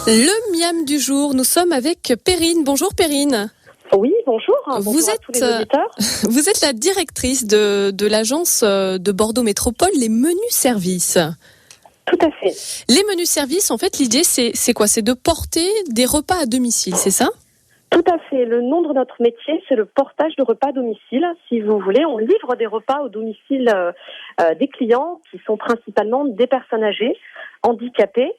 Le miam du jour, nous sommes avec Perrine. Bonjour Perrine. Oui, bonjour. Bonjour à tous les auditeurs. Vous êtes la directrice de l'agence de Bordeaux Métropole, les menus services. Tout à fait. Les menus services, en fait, l'idée, c'est quoi? C'est de porter des repas à domicile, c'est ça? Tout à fait. Le nom de notre métier, c'est le portage de repas à domicile. Si vous voulez, on livre des repas au domicile des clients qui sont principalement des personnes âgées, handicapées,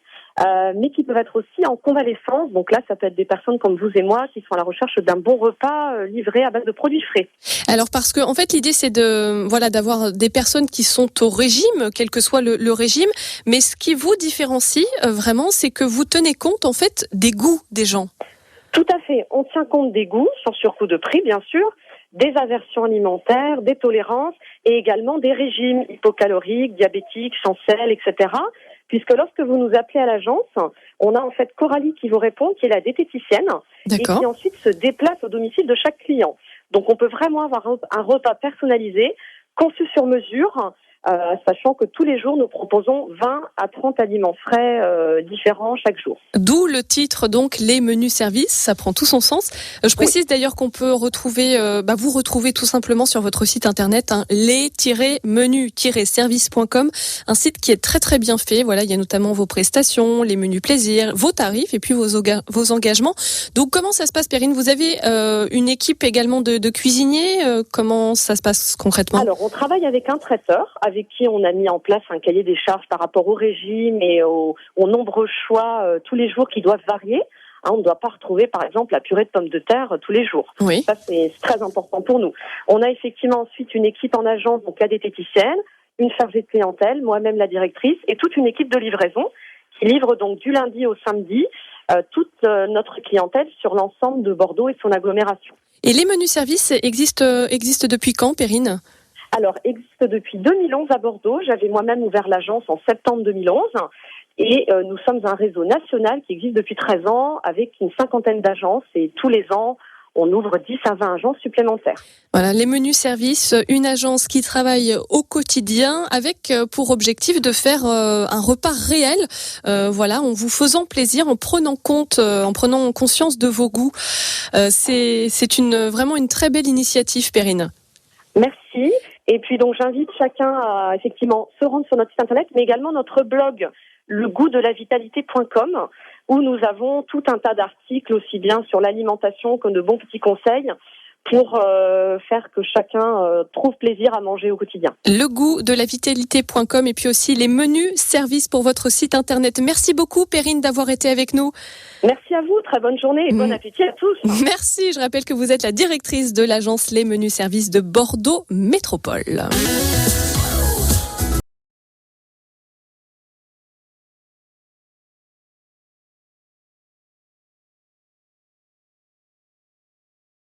mais qui peuvent être aussi en convalescence. Donc là, ça peut être des personnes comme vous et moi qui sont à la recherche d'un bon repas livré à base de produits frais. Alors parce que en fait l'idée c'est d'avoir des personnes qui sont au régime, quel que soit le régime, mais ce qui vous différencie vraiment, c'est que vous tenez compte en fait des goûts des gens. Tout à fait. On tient compte des goûts, sans surcoût de prix bien sûr, des aversions alimentaires, des tolérances et également des régimes hypocaloriques, diabétiques, sans sel, etc. Puisque lorsque vous nous appelez à l'agence, on a en fait Coralie qui vous répond, qui est la diététicienne, et qui ensuite se déplace au domicile de chaque client. Donc on peut vraiment avoir un repas personnalisé, conçu sur mesure, sachant que tous les jours nous proposons 20 à 30 aliments frais différents chaque jour. D'où le titre donc les menus services, ça prend tout son sens. Je précise d'ailleurs qu'on peut retrouver, vous retrouver tout simplement sur votre site internet les-menus-service.com, un site qui est très très bien fait. Voilà, il y a notamment vos prestations, les menus plaisir, vos tarifs et puis vos engagements. Donc comment ça se passe, Perrine? Vous avez une équipe également de cuisiniers. Comment ça se passe concrètement? Alors on travaille avec un traiteur avec qui on a mis en place un cahier des charges par rapport au régime et aux nombreux choix tous les jours qui doivent varier. On ne doit pas retrouver, par exemple, la purée de pommes de terre tous les jours. Oui. Ça, c'est très important pour nous. On a effectivement ensuite une équipe en agence, donc la diététicienne, une chargée de clientèle, moi-même la directrice, et toute une équipe de livraison qui livre donc du lundi au samedi toute notre clientèle sur l'ensemble de Bordeaux et son agglomération. Et les menus services existent depuis quand, Perrine? Alors, existe depuis 2011 à Bordeaux. J'avais moi-même ouvert l'agence en septembre 2011. Et nous sommes un réseau national qui existe depuis 13 ans avec une 50aine d'agences. Et tous les ans, on ouvre 10 à 20 agences supplémentaires. Voilà, les menus services, une agence qui travaille au quotidien avec pour objectif de faire un repas réel. En vous faisant plaisir, en prenant conscience de vos goûts. C'est vraiment une très belle initiative, Perrine. Merci. Et puis donc j'invite chacun à effectivement se rendre sur notre site internet, mais également notre blog legoûtdelavitalité.com où nous avons tout un tas d'articles aussi bien sur l'alimentation que de bons petits conseils pour faire que chacun trouve plaisir à manger au quotidien. Legoûtdelavitalité.com et puis aussi les menus services pour votre site internet. Merci beaucoup Perrine d'avoir été avec nous. Merci à vous, très bonne journée et bon appétit à tous. Merci, je rappelle que vous êtes la directrice de l'agence Les Menus Services de Bordeaux Métropole.